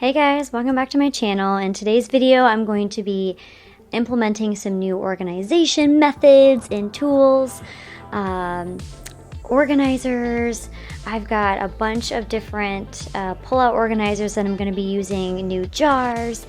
Hey guys, welcome back to my channel. In today's video, I'm going to be implementing some new organization methods and tools, organizers. I've got a bunch of different pull-out organizers that I'm going to be using, new jars,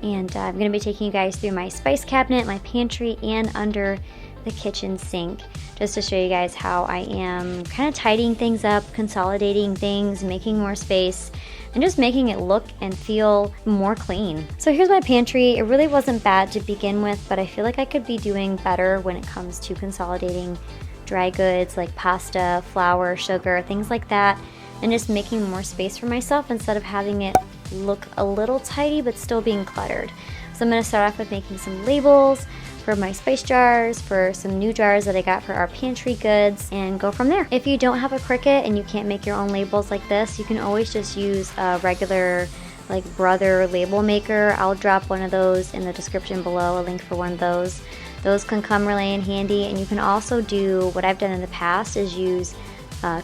and I'm going to be taking you guys through my spice cabinet, my pantry, and under the kitchen sink, just to show you guys how I am kind of tidying things up, consolidating things, making more space, and just making it look and feel more clean. So here's my pantry. It really wasn't bad to begin with, but I feel like I could be doing better when it comes to consolidating dry goods like pasta, flour, sugar, things like that, and just making more space for myself instead of having it look a little tidy but still being cluttered. So I'm going to start off with making some labels for my spice jars, for some new jars that I got for our pantry goods, and go from there. If you don't have a Cricut and you can't make your own labels like this, you can always just use a regular like Brother label maker. I'll drop one of those in the description below, a link for one of those. Those can come really in handy, and you can also do what I've done in the past is use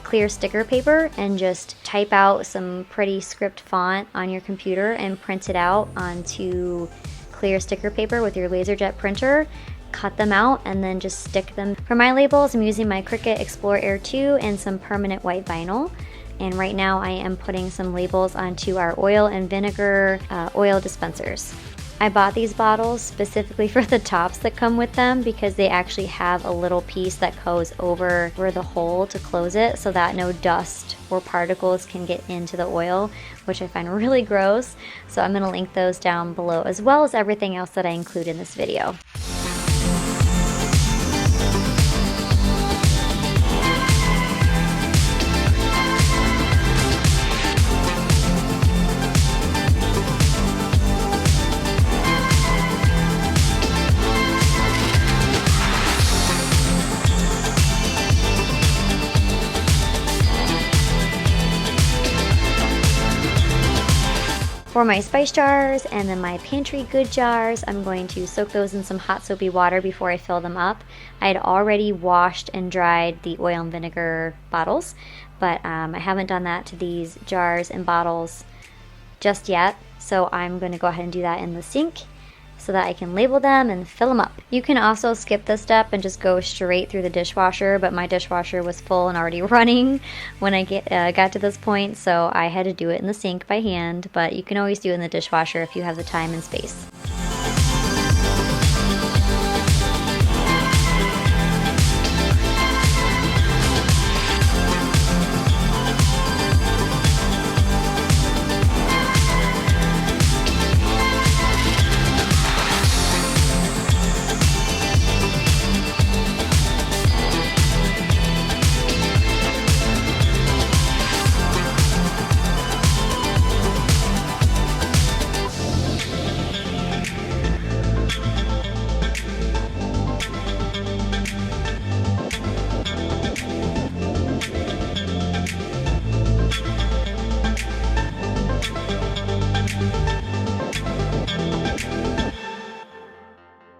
clear sticker paper and just type out some pretty script font on your computer and print it out onto clear sticker paper with your LaserJet printer, cut them out, and then just stick them. For my labels, I'm using my Cricut Explore Air 2 and some permanent white vinyl. And right now I am putting some labels onto our oil and vinegar oil dispensers. I bought these bottles specifically for the tops that come with them because they actually have a little piece that goes over the hole to close it so that no dust or particles can get into the oil, which I find really gross. So I'm going to link those down below, as well as everything else that I include in this video. For my spice jars and then my pantry good jars, I'm going to soak those in some hot soapy water before I fill them up. I had already washed and dried the oil and vinegar bottles, but I haven't done that to these jars and bottles just yet. So I'm going to go ahead and do that in the sink so that I can label them and fill them up. You can also skip this step and just go straight through the dishwasher, but my dishwasher was full and already running when I got to this point, so I had to do it in the sink by hand, but you can always do it in the dishwasher if you have the time and space.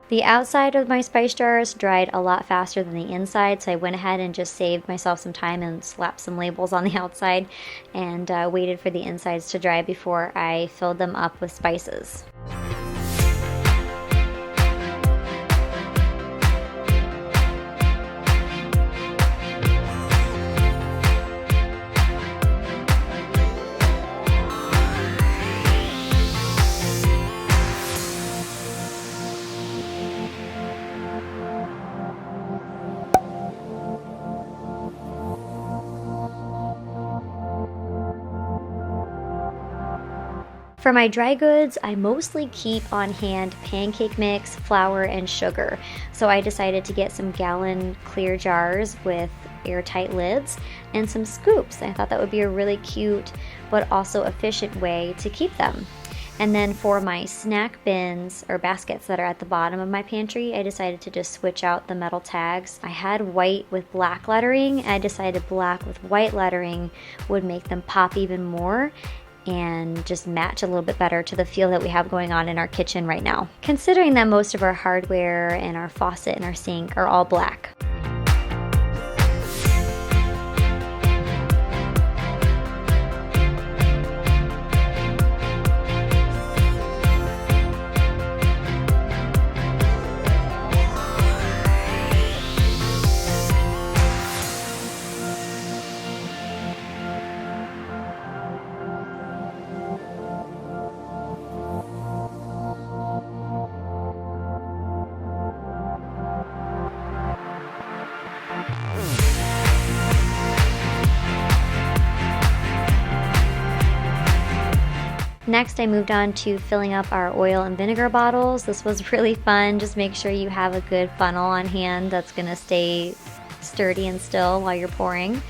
The outside of my spice jars dried a lot faster than the inside, so I went ahead and just saved myself some time and slapped some labels on the outside and waited for the insides to dry before I filled them up with spices. For my dry goods, I mostly keep on hand pancake mix, flour, and sugar. So I decided to get some gallon clear jars with airtight lids and some scoops. I thought that would be a really cute but also efficient way to keep them. And then for my snack bins or baskets that are at the bottom of my pantry, I decided to just switch out the metal tags. I had white with black lettering. I decided black with white lettering would make them pop even more and just match a little bit better to the feel that we have going on in our kitchen right now, considering that most of our hardware and our faucet and our sink are all black. Next, I moved on to filling up our oil and vinegar bottles. This was really fun. Just make sure you have a good funnel on hand that's gonna stay sturdy and still while you're pouring.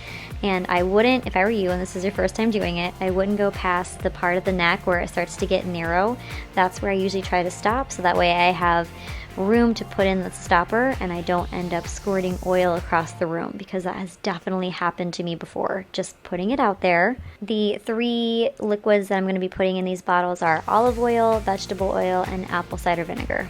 And I wouldn't, if I were you and this is your first time doing it, I wouldn't go past the part of the neck where it starts to get narrow. That's where I usually try to stop, so that way I have room to put in the stopper and I don't end up squirting oil across the room, because that has definitely happened to me before. Just putting it out there. The 3 liquids that I'm going to be putting in these bottles are olive oil, vegetable oil, and apple cider vinegar.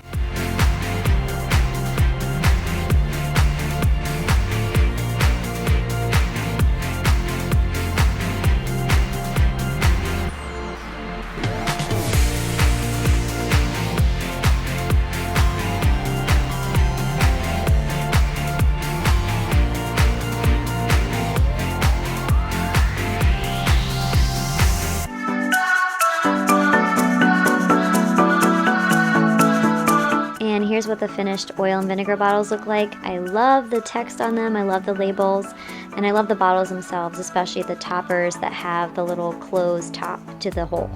And here's what the finished oil and vinegar bottles look like. I love the text on them, I love the labels, and I love the bottles themselves, especially the toppers that have the little closed top to the hole.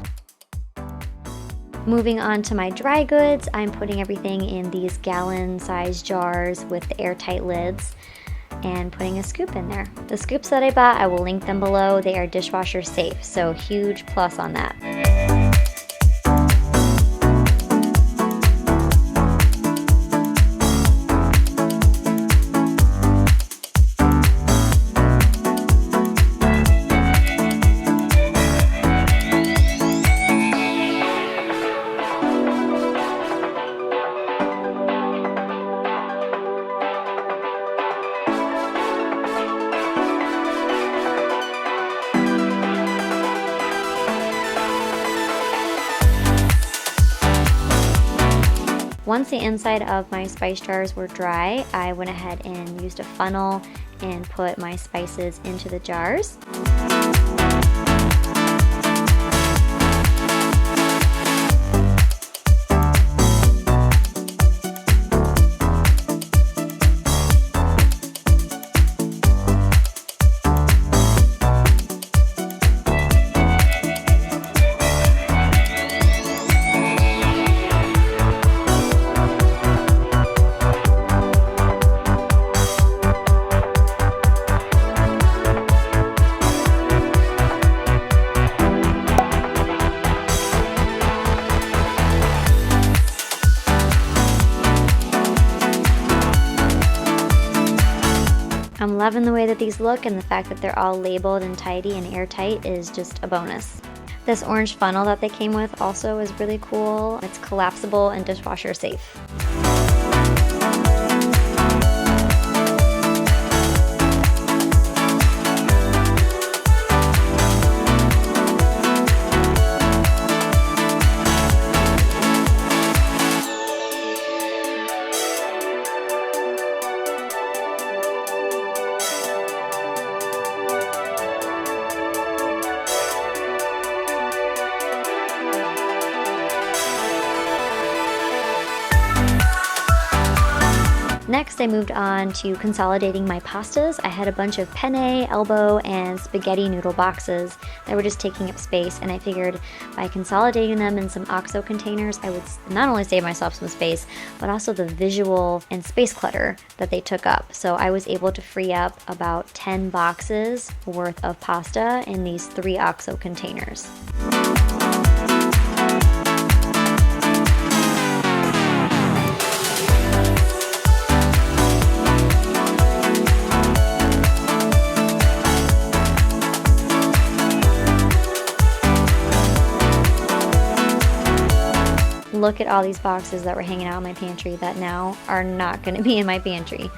Moving on to my dry goods, I'm putting everything in these gallon-sized jars with the airtight lids and putting a scoop in there. The scoops that I bought, I will link them below. They are dishwasher safe, so huge plus on that. Once the inside of my spice jars were dry, I went ahead and used a funnel and put my spices into the jars. I'm loving the way that these look, and the fact that they're all labeled and tidy and airtight is just a bonus. This orange funnel that they came with also is really cool. It's collapsible and dishwasher safe. Next, I moved on to consolidating my pastas. I had a bunch of penne, elbow, and spaghetti noodle boxes that were just taking up space, and I figured by consolidating them in some OXO containers, I would not only save myself some space, but also the visual and space clutter that they took up. So I was able to free up about 10 boxes worth of pasta in these 3 OXO containers. Look at all these boxes that were hanging out in my pantry that now are not going to be in my pantry.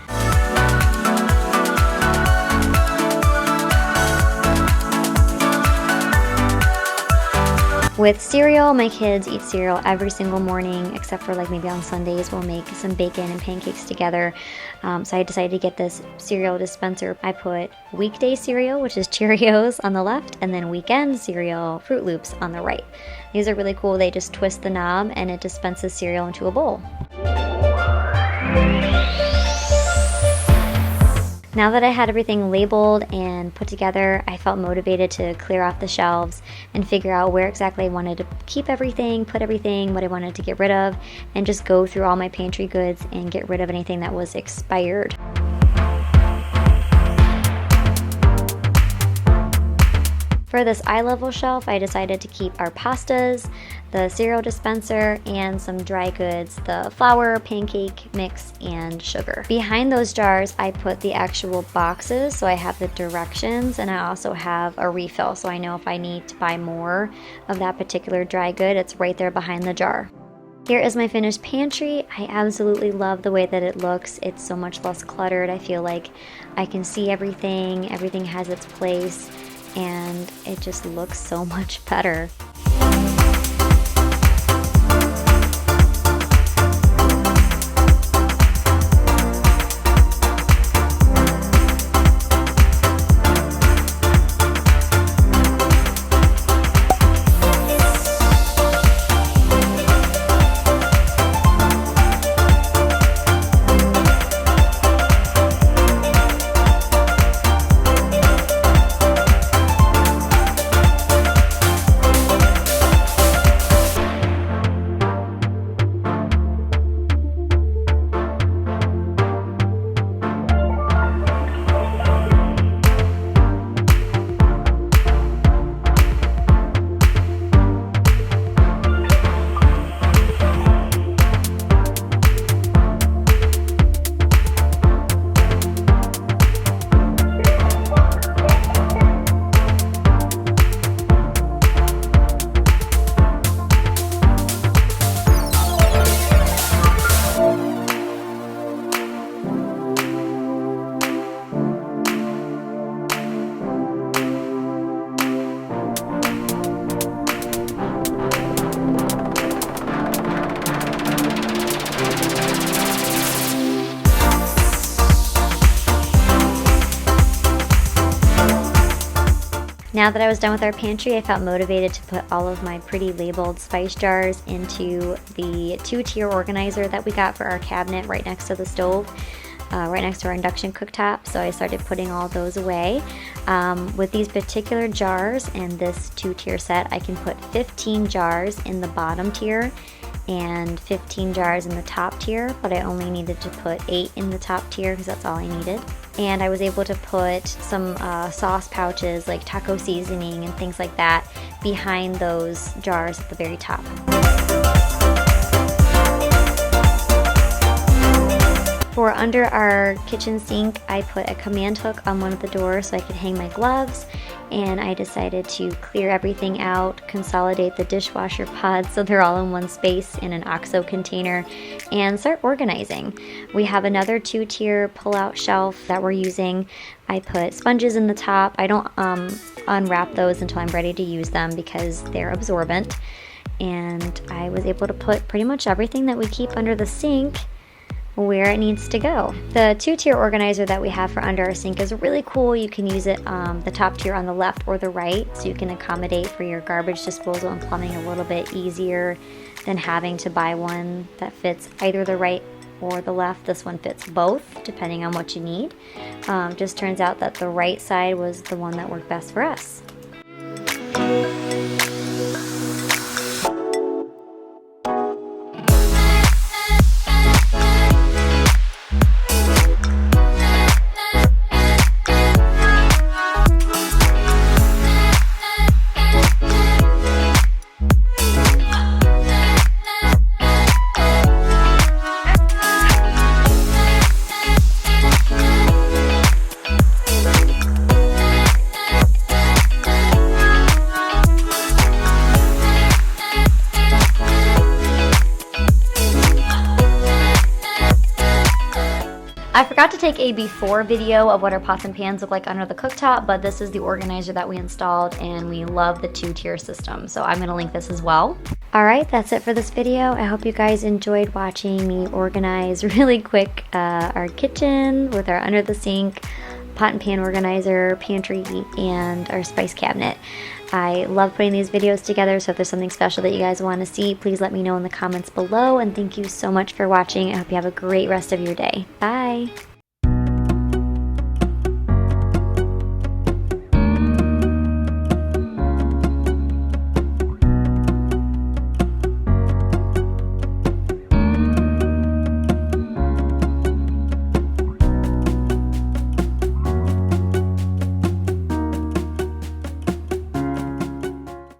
With cereal, my kids eat cereal every single morning, except for like maybe on Sundays we'll make some bacon and pancakes together. So I decided to get this cereal dispenser. I put weekday cereal, which is Cheerios, on the left, and then weekend cereal, Fruit Loops, on the right. These are really cool. They just twist the knob and it dispenses cereal into a bowl. Now that I had everything labeled and put together, I felt motivated to clear off the shelves and figure out where exactly I wanted to keep everything, put everything, what I wanted to get rid of, and just go through all my pantry goods and get rid of anything that was expired. For this eye level shelf, I decided to keep our pastas, the cereal dispenser, and some dry goods, the flour, pancake mix, and sugar. Behind those jars, I put the actual boxes, so I have the directions, and I also have a refill, so I know if I need to buy more of that particular dry good, it's right there behind the jar. Here is my finished pantry. I absolutely love the way that it looks. It's so much less cluttered. I feel like I can see everything, everything has its place, and it just looks so much better. Now that I was done with our pantry, I felt motivated to put all of my pretty labeled spice jars into the 2-tier organizer that we got for our cabinet right next to the stove, right next to our induction cooktop. So I started putting all those away. With these particular jars and this 2-tier set, I can put 15 jars in the bottom tier and 15 jars in the top tier, but I only needed to put 8 in the top tier because that's all I needed. And I was able to put some sauce pouches like taco seasoning and things like that behind those jars at the very top. For under our kitchen sink, I put a command hook on one of the doors so I could hang my gloves, and I decided to clear everything out, consolidate the dishwasher pods so they're all in one space in an OXO container, and start organizing. We have another 2-tier pull-out shelf that we're using. I put sponges in the top. I don't unwrap those until I'm ready to use them because they're absorbent. And I was able to put pretty much everything that we keep under the sink where it needs to go. The 2-tier organizer that we have for under our sink is really cool. You can use it the top tier on the left or the right, so you can accommodate for your garbage disposal and plumbing a little bit easier than having to buy one that fits either the right or the left. This one fits both depending on what you need. Just turns out that the right side was the one that worked best for us. I forgot to take a before video of what our pots and pans look like under the cooktop, but this is the organizer that we installed and we love the 2-tier system. So I'm gonna link this as well. All right, that's it for this video. I hope you guys enjoyed watching me organize really quick our kitchen with our under the sink, pot and pan organizer, pantry, and our spice cabinet. I love putting these videos together, so if there's something special that you guys want to see, please let me know in the comments below, and thank you so much for watching. I hope you have a great rest of your day. Bye!